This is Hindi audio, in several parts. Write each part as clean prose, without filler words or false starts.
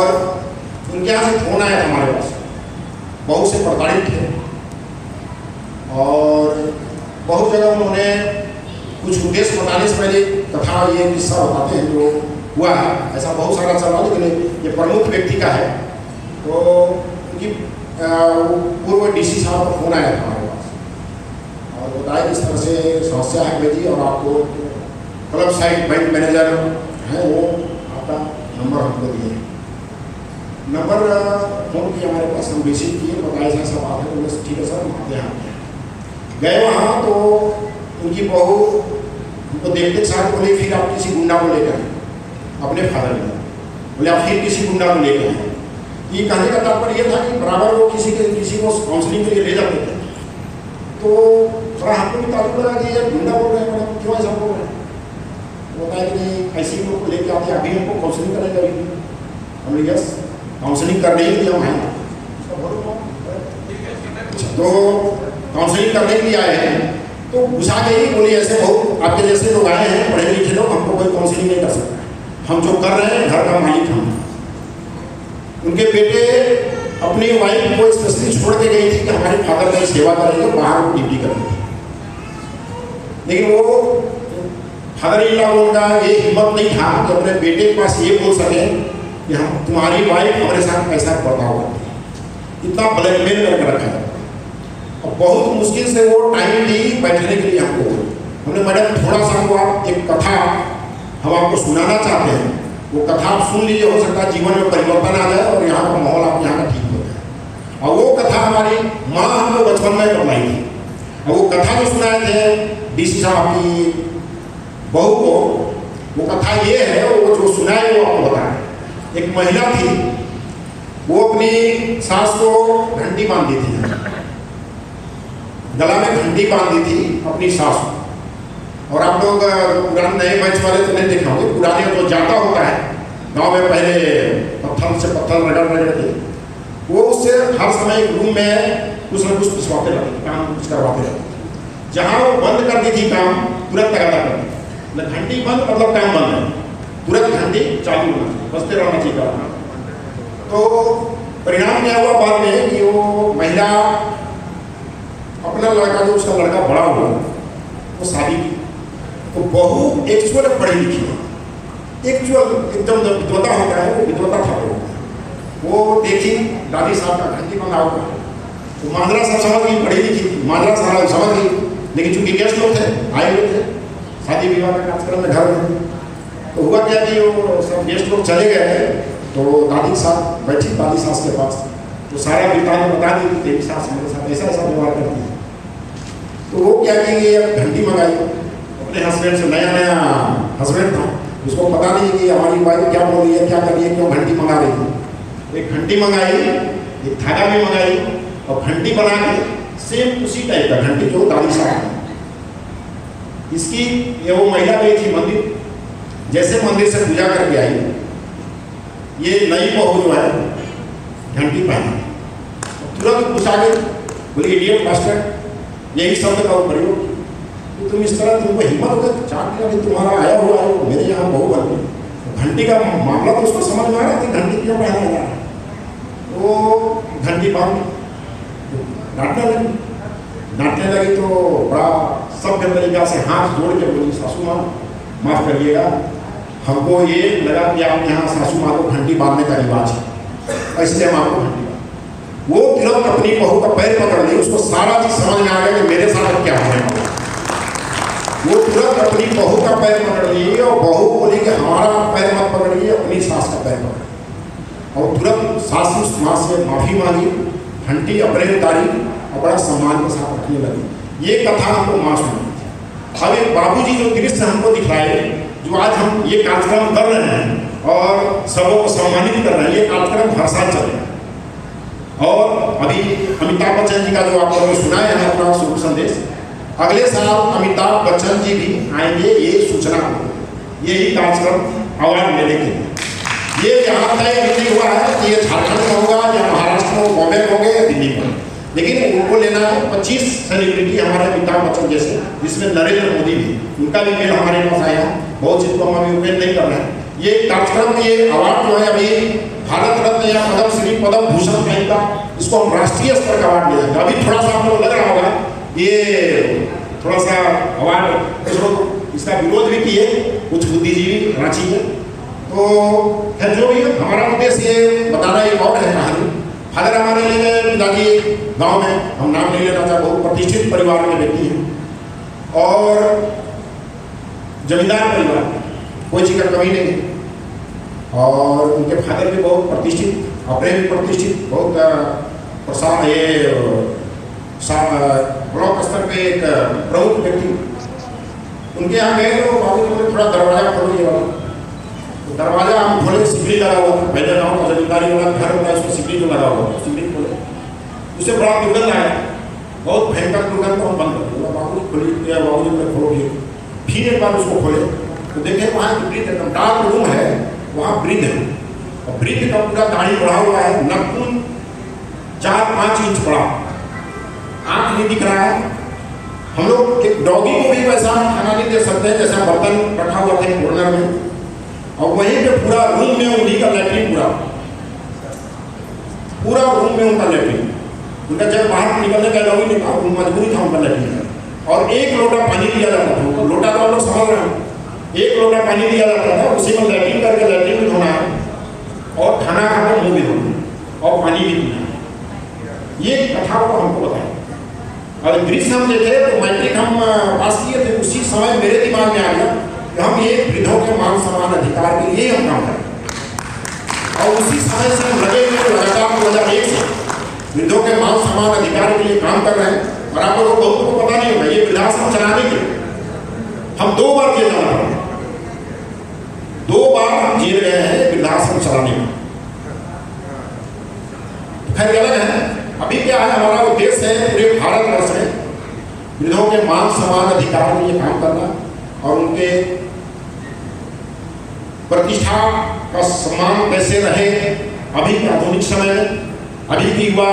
और उनके यहाँ से फोन आया हमारे पास, बहुत से प्रताड़ित थे और बहुत जगह उन्होंने कुछ उद्देश्य बताने से पहले कथा ये किस्सा बताते हैं जो हुआ है। ऐसा बहुत सारा चल रहा, लेकिन ये प्रमुख व्यक्ति का है। तो उनकी पूर्व डीसी साहब का फोन आया था हमारे पास और बताया कि इस तरह से समस्या है भाई जी, और आपको क्लब साइड बैंक मैनेजर हैं, वो आपका नंबर हमको दिए। नंबर फ़ोन किया हमारे पास, हम रिसीव किए, बताया ऐसा सब बात है। बोले ठीक है सर, हम आते हैं। गए वहाँ तो उनकी बहू उनको देखते साथ बोले फिर आप किसी गुंडा को लेकर आए, अपने फादर ने बोले आप फिर किसी गुंडा को लेकर आए। ये कहने का तात्पर्य ये था कि बराबर वो किसी को काउंसलिंग के लिए ले जाते थे। तो थोड़ा हमको भी ताल्लुक लगा कि ये गुंडा बोल रहे हैं, मैडम क्यों ऐसा बोल रहे हैं। तो बताया कि नहीं ऐसे ही लोग को लेकर आते, अभी हमको काउंसलिंग करने लगी। हमने यस काउंसलिंग करने ही लिए हम हैं। तो काउंसलिंग करने के लिए आए हैं, तो घुसा के ही बोली ऐसे बहुत आपके जैसे लोग आए हैं, पढ़े लिखे लोग, हमको कोई काउंसलिंग नहीं कर सकता। हम जो कर रहे हैं घर का मालिक हम। उनके बेटे अपनी वाइफ को स्पेशली छोड़ के गई थी कि हमारे फादर की सेवा करेंगे, बाहर ड्यूटी करनी थी। लेकिन वो फादर इन लॉ उनका ये हिम्मत नहीं था कि अपने बेटे के पास ये बोल सके कि हम तुम्हारी वाइफ हमारे साथ पैसा बर्ताव करती है। इतना ब्लैकमेल करके रखा है और बहुत मुश्किल से वो टाइम दी बैठने के लिए हमको। हमने मैडम थोड़ा सा हमको आप एक कथा हम आपको सुनाना चाहते हैं, वो कथा आप सुन लीजिए, हो सकता है जीवन में परिवर्तन आ जाए और यहाँ का माहौल आप यहाँ का ठीक हो जाए। और वो कथा हमारी माँ हमको बचपन में बताई थी, और वो कथा जो सुनाए थे डीसी साहब की बहू को, वो कथा ये है, वो जो सुनाए वो आपको बताएं। एक महिला थी, वो अपनी सास को घंटी बांधी थी, गला में घंटी बांधी थी अपनी सास को। और आप लोग पुराने नए मंच वाले तो नहीं देखे होंगे, पुराने जो जाता होता है गांव में, पहले पत्थर से पत्थर रगड़ के वो उससे हर समय एक रूम में कुछ न कुछ पिछवाते रहते थे, काम कुछ करवाते रहते थे। जहाँ वो बंद कर दी थी काम, तुरंत तगादा कर दी। घंटी बंद मतलब काम बंद है, तुरंत घंटी चालू होना चाहिए, बजते रहना चाहिए। तो परिणाम क्या हुआ बाद में कि वो महिला अपना लड़का, जो उसका लड़का बड़ा हुआ, वो शादी की। तो बहू एक्चुअल पढ़ी लिखी है, एक्चुअल एकदम जब विद्वता होता है वो विद्वता था। वो देखी दादी साहब का घंटी बंधा हुआ, तो मांद्रा साहब समझ गई, पढ़ी लिखी थी, मांद्रा साहब समझ गई। लेकिन चूंकि गेस्ट लोग थे, आए हुए थे शादी विवाह का कार्यक्रम में घर में, तो हुआ क्या कि वो सब गेस्ट लोग चले गए, तो दादी साहब बैठी दादी सास के पास, तो सारा वृत्तांत बता दी कि तेरी सास हमारे साथ ऐसा ऐसा व्यवहार करती है। तो वो क्या कि घंटी मंगाई अपने हस्बैंड से, नया नया हस्बैंड था, उसको पता नहीं कि हमारी वाइफ क्या बोल रही है, क्या कर रही है, क्यों घंटी मंगा रही है। एक घंटी मंगाई, एक धागा भी मंगाई और घंटी बना के सेम उसी टाइप का घंटी जो दादी साहब इसकी, ये वो महिला गई थी मंदिर, जैसे मंदिर से पूजा करके आई, ये नई बहू जो है घंटी पहनी, तुरंत पूछा के बोली इडियट मास्टर, यही शब्द का प्रयोग, तो तुम इस तरह, तुमको हिम्मत होगा 4 दिन तुम्हारा आया हुआ है मेरे यहाँ बहू बन गई। घंटी का मामला तो उसको समझ में आ रहा है कि घंटी क्यों पहना जा रहा है। वो घंटी बांध डांटने लगी तो बड़ा सभ्य तरीका से हाथ जोड़ के बोली, सासू माँ माफ़ करिएगा, हमको ये लगा कि आप यहाँ सासू माँ को घंटी बांधने का रिवाज है, इसलिए हम आपको घंटी बांध। वो तुरंत अपनी बहू का पैर पकड़ ली, उसको सारा चीज समझ में आ गया कि मेरे साथ क्या हो रहा है। वो तुरंत अपनी बहू का पैर पकड़ ली और बहू बोली कि हमारा पैर मत पकड़िए, अपनी सास का पैर पकड़, और तुरंत सासू माँ से माफ़ी मांगी, घंटी अपने उतारी और बड़ा सम्मान के साथ रखने लगी। ये कथा हमको माँ सुनाई थी। अब एक बाबूजी जो दृश्य हमको दिखाए, जो आज हम ये कार्यक्रम कर रहे हैं और सबों को सम्मानित कर रहे हैं, ये कार्यक्रम हर साल चलेगा। और अभी अमिताभ बच्चन जी का जो आप लोगों ने सुना है अपना शुभ संदेश, अगले साल अमिताभ बच्चन जी भी आएंगे, ये सूचना यही कार्यक्रम अवार्ड लेने के लिए। ये यहाँ तय नहीं हुआ है कि ये झारखंड में होगा या महाराष्ट्र में, बॉम्बे में होगा या दिल्ली में, लेकिन उनको लेना है 25 सेलिब्रिटी हमारे अमिताभ बच्चन जैसे, जिसमें नरेंद्र मोदी भी, उनका भी मेल हमारे पास आया। बहुत चीज़ को हम अभी ओपन नहीं कर रहे हैं, ये कार्यक्रम, ये अवार्ड जो है अभी भारत रत्न या पद्म श्री पद्म भूषण कहीं का, इसको हम राष्ट्रीय स्तर का अवार्ड ले जाएंगे। अभी थोड़ा सा आप लोग लग रहा होगा ये थोड़ा सा अवार्ड, कुछ लोग इसका विरोध भी किए, कुछ बुद्धिजीवी रांची में। तो खैर जो भी है, हमारा उद्देश्य ये बताना एक और है कहानी। फादर हमारे ले गए पिताजी गाँव में, हम नाम नहीं लेना चाहते, बहुत प्रतिष्ठित परिवार के व्यक्ति हैं और जमींदार परिवार, कोई चीज़ का कमी नहीं है। और उनके फादर भी बहुत प्रतिष्ठित, अपने भी प्रतिष्ठित, बहुत प्रसाद ये ब्लॉक स्तर पे एक प्रमुख व्यक्ति। उनके यहाँ गए तो बाबू जी ने थोड़ा दरवाजा खोलो, ये वाला तो दरवाजा हम खोले, सिकड़ी लगा हुआ था। पहले गाँव का जमींदारी वाला घर होता है, उसमें सिकड़ी जो लगा हुआ था, सिकड़ी खोले, उससे बड़ा दुर्गंध आया, बहुत भयंकर दुर्गंध। तो हम बंद कर दिया, बाबू जी खोलिए, बाबू जी ने खोलो। फिर एक बार उसको खोले तो देखे वहाँ वृद्ध एकदम डार्क रूम है, वहाँ वृद्ध है और वृद्ध का पूरा दाढ़ी बढ़ा हुआ है, नाखून 4-5 इंच बड़ा, आँख नहीं दिख रहा है। हम लोग एक डॉगी को भी वैसा खाना नहीं दे सकते जैसा बर्तन रखा हुआ था कॉर्नर में, और वहीं पे पूरा रूम में उन्हीं का लैट्रिन, पूरा रूम में उनका लैट्रिन। उनका जब बाहर निकलने का लॉगी नहीं था, मजबूरी था उनका लैट्रिन। और 1 लोटा पानी दिया जाता था, लोटा तो हम लोग समझ रहे हैं, 1 लोटा पानी दिया जाता था, उसी में लैट्रिन करके लैट्रिन भी धोना है और खाना खाकर मुँह भी धोना और पानी भी पीना है। ये कथा को हमको बताया। और दृश्य हम देखे तो मैट्रिक हम पास किए थे, उसी समय मेरे दिमाग में आ गया कि हम ये वृद्धों के मान सम्मान अधिकार के लिए हम काम करें। और उसी समय से हम लगे हुए लगातार 2001 से वृद्धों के मान सम्मान अधिकार के लिए काम कर रहे हैं। और आप लोगों को पता नहीं होगा, ये वृद्धाश्रम चलाने के लिए हम 2 बार जेल जाना पड़ा, 2 बार हम जेल गए हैं वृद्धाश्रम चलाने में। खैर अलग है। अभी क्या है, हमारा उद्देश्य है पूरे भारतवर्ष में वृद्धों के मान सम्मान अधिकार के लिए काम करना और उनके प्रतिष्ठा का सम्मान कैसे रहे। अभी के आधुनिक समय में अभी की युवा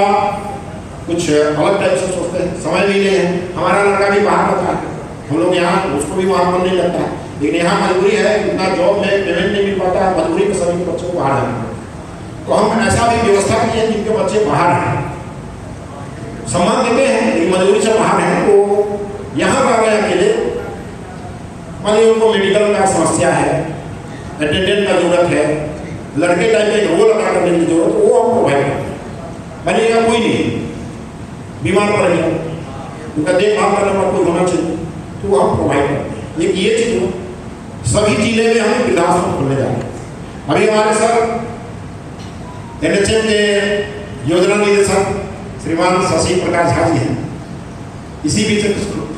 कुछ अलग टाइप से सोचते हैं, समय भी नहीं है। हमारा लड़का भी बाहर रहता है, हम लोग यहाँ, उसको भी वहाँ मन नहीं लगता है, लेकिन यहाँ मजबूरी है, इतना जॉब में पेमेंट नहीं मिल पाता है, मजबूरी में सभी बच्चों को बाहर जाना है। तो हम ऐसा भी व्यवस्था की है जिनके बच्चे बाहर हैं, सम्मान देते हैं लेकिन मजबूरी से बाहर हैं, तो यहाँ पर आ गए अकेले। मान लीजिए उनको मेडिकल का समस्या है, अटेंडेंट का जरूरत है, लड़के टाइप में रोल अदा करने की जरूरत, वो हम प्रोवाइड करते हैं। मानिएगा कोई नहीं बीमार पड़ गया, उनका देखभाल करने वाला कोई होना चाहिए, तो वो हम प्रोवाइड करते हैं। एक ये चीज़ हो, सभी जिले में हम वृद्धाश्रम खोलने जा रहे हैं। अभी हमारे सर NHM के योजना निदेशक श्रीमान शशि प्रकाश झा जी हैं, इसी बीच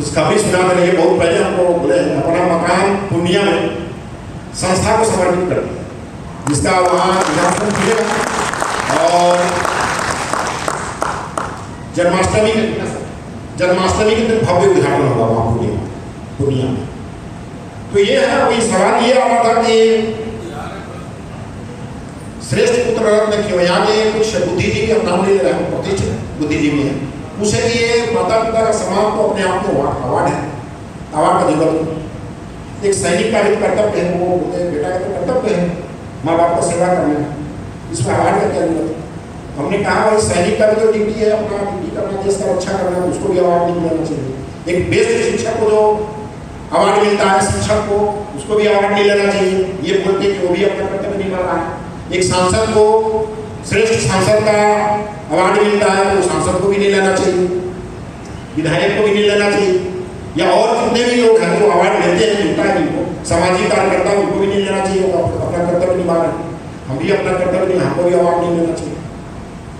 उसका भी सुना रहे, बहुत पहले हमको बोले अपना मकान पूर्णिया में संस्था को समर्पित कर दिया, जिसका वहाँ उद्घाटन किया। और जन्माष्टमी के दिन भव्य उद्घाटन होगा वहाँ पूर्णिया में। तो ये है, वही सवाल ये आ रहा था कि श्रेष्ठ पुत्र रत्न क्यों, यहाँ के कुछ बुद्धिजीवी, हम नाम ले रहे हैं, प्रतिष्ठित बुद्धिजीवी हैं, पूछे कि ये माता पिता का सम्मान तो अपने आप में अवार्ड है, अवार्ड का जरूरत नहीं। एक सैनिक का भी कर्तव्य है, वो बेटा का तो कर्तव्य है माँ बाप का सेवा करना, इसमें अवार्ड का क्या जरूरत है। हमने कहा भाई सैनिक का भी तो ड्यूटी है, अपना ड्यूटी करना, देश का रक्षा करना, उसको भी अवार्ड नहीं मिलना चाहिए। एक बेस्ट शिक्षक को जो अवार्ड मिलता है, शिक्षक को, उसको भी अवार्ड नहीं लेना चाहिए, ये बोलते कि वो भी अपना कर्तव्य नहीं कर रहा है। एक सांसद को श्रेष्ठ सांसद का अवार्ड मिलता है, तो सांसद को भी नहीं लेना चाहिए, विधायक को भी नहीं लेना चाहिए, या और जितने भी लोग हैं जो अवार्ड लेते हैं, मिलता है जिनको, सामाजिक कार्यकर्ता, उनको भी नहीं लेना चाहिए, अपना कर्तव्य निभा रहे हैं। हम भी अपना कर्तव्य नहीं, हमको भी अवार्ड नहीं लेना चाहिए,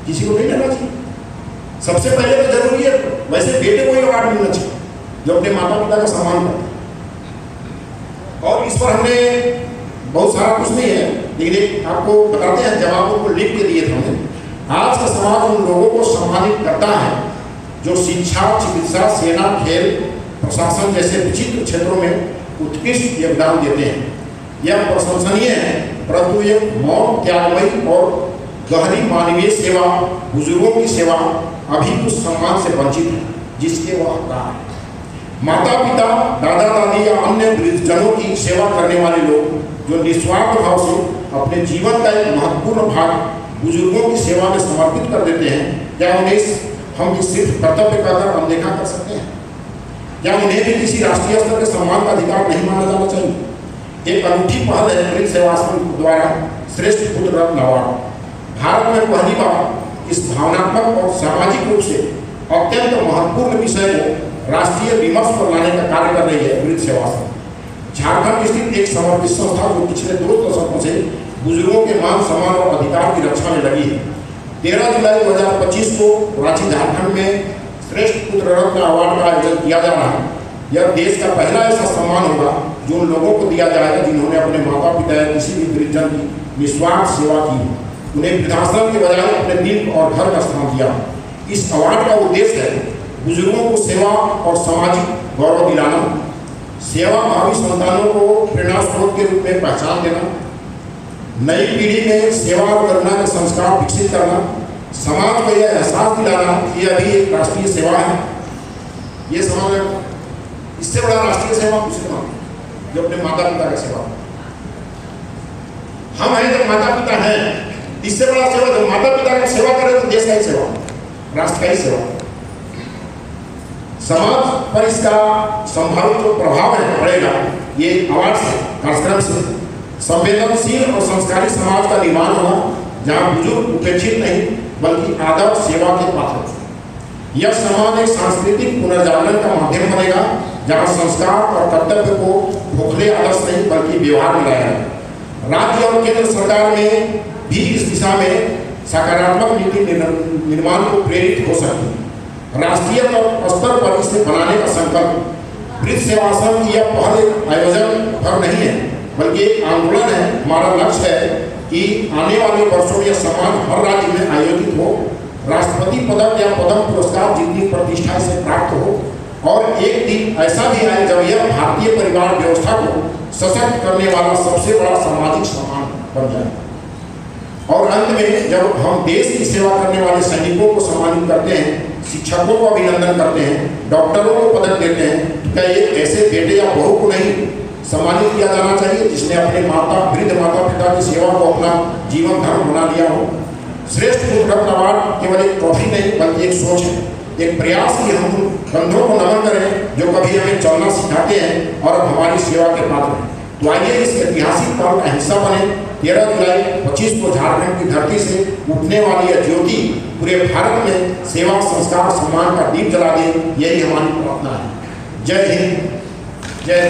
किसी को नहीं लेना चाहिए। सबसे पहले तो जरूरी है, वैसे बेटे को ही अवार्ड मिलना चाहिए जो अपने माता पिता का सम्मान करते हैं। और इस पर हमने बहुत सारा कुछ नहीं है, लेकिन आपको बताते हैं, जवाबों को लिख के दिए थे हमने। आज का समाज उन लोगों को सम्मानित करता है जो शिक्षा, चिकित्सा, सेना, खेल, प्रशासन जैसे विचित्र क्षेत्रों में उत्कृष्ट योगदान देते हैं। यह प्रशंसनीय है, परंतु ये मौन, त्यागमयी और गहरी मानवीय सेवा, बुजुर्गों की सेवा अभी उस सम्मान से वंचित है जिसके वह हकदार है। माता पिता, दादा दादी या अन्य वृद्धजनों की सेवा करने वाले लोग जो निस्वार्थ भाव से अपने जीवन का एक महत्वपूर्ण भाग बुजुर्गों की सेवा में समर्पित कर देते हैं, क्या उन्हें हम सिर्फ कर्तव्य कहकर अनदेखा कर सकते हैं? क्या उन्हें भी किसी राष्ट्रीय स्तर के सम्मान का अधिकार नहीं माना जाना चाहिए? एक अनूठी पहल है मृत सेवाश्रम द्वारा श्रेष्ठ पुत्र रत्न अवार्ड। भारत में पहली बार इस भावनात्मक और सामाजिक रूप से अत्यंत महत्वपूर्ण विषय को राष्ट्रीय विमर्श पर लाने का कार्य कर रही है मृत सेवाश्रम। झारखंड स्थित एक समर्पित संस्था जो पिछले 2 दशकों से बुजुर्गों के मान सम्मान और अधिकार की रक्षा में लगी है। 13 जुलाई 2025 को रांची झारखंड में श्रेष्ठ पुत्र रत्न अवार्ड का आयोजन किया जा रहा है। यह देश का पहला ऐसा सम्मान होगा जो उन लोगों को दिया जाएगा जिन्होंने अपने माता पिता या किसी भी वृद्धजन की निस्वार्थ सेवा की है, उन्हें वृद्धाश्रम के बजाय अपने दिल और घर का स्थान दिया। इस अवार्ड का उद्देश्य है बुजुर्गों को सेवा और सामाजिक गौरव दिलाना, सेवा भावी संतानों को प्रेरणा स्रोत के रूप में पहचान देना, नई पीढ़ी में सेवा और करुणा के संस्कार विकसित करना, समाज को यह एहसास दिलाना कि यह भी एक राष्ट्रीय सेवा है। ये समाज में इससे बड़ा राष्ट्रीय सेवा कुछ नहीं जो अपने माता पिता का सेवा। हम हैं जब माता पिता हैं, इससे बड़ा सेवा जब माता पिता का सेवा करें तो देश का ही सेवा, राष्ट्र का ही सेवा। समाज पर इसका संभावित जो प्रभाव है पड़ेगा ये अवार्ड से कार्यक्रम से संवेदनशील और संस्कारी समाज का निर्माण होगा जहाँ बुजुर्ग उपेक्षित नहीं बल्कि आदर सेवा के पात्र। यह समाज एक सांस्कृतिक पुनर्जागरण का माध्यम बनेगा जहाँ संस्कार और कर्तव्य को खोखले आदर्श नहीं बल्कि व्यवहार में लाया है। राज्य और केंद्र सरकार में भी इस दिशा में सकारात्मक नीति निर्माण को प्रेरित हो सकती है। राष्ट्रीय स्तर पर इसे बनाने का संकल्प मृत सेवाश्रम की यह पहल आयोजन भर नहीं है बल्कि एक आंदोलन है। हमारा लक्ष्य है कि आने वाले वर्षों में यह सम्मान हर राज्य में आयोजित हो, राष्ट्रपति पदक या पद्म पुरस्कार जितनी प्रतिष्ठा से प्राप्त हो और एक दिन ऐसा भी आए जब यह भारतीय परिवार व्यवस्था को सशक्त करने वाला सबसे बड़ा सामाजिक सम्मान बन जाए। और अंत में जब हम देश की सेवा करने वाले सैनिकों को सम्मानित करते हैं, शिक्षकों को अभिनंदन करते हैं, डॉक्टरों को पदक देते हैं, तो क्या ये ऐसे बेटे या बहू को नहीं सम्मानित किया जाना चाहिए जिसने अपने वृद्ध माता पिता की सेवा को अपना जीवन धर्म बना लिया हो? श्रेष्ठ पुत्र रत्न अवार्ड केवल एक ट्रॉफी नहीं बल्कि एक सोच है, एक प्रयास कि हम उन कंधों को नमन करें जो कभी हमें चलना सिखाते हैं और अब हमारी सेवा के पात्र हैं। तो आइए इस ऐतिहासिक पर्व का हिस्सा बने। 13 जुलाई 25 को झारखंड की धरती से उठने वाली यह ज्योति पूरे भारत में सेवा संस्कार सम्मान का दीप जला दे, यही हमारी प्रार्थना है। जय हिंद, जय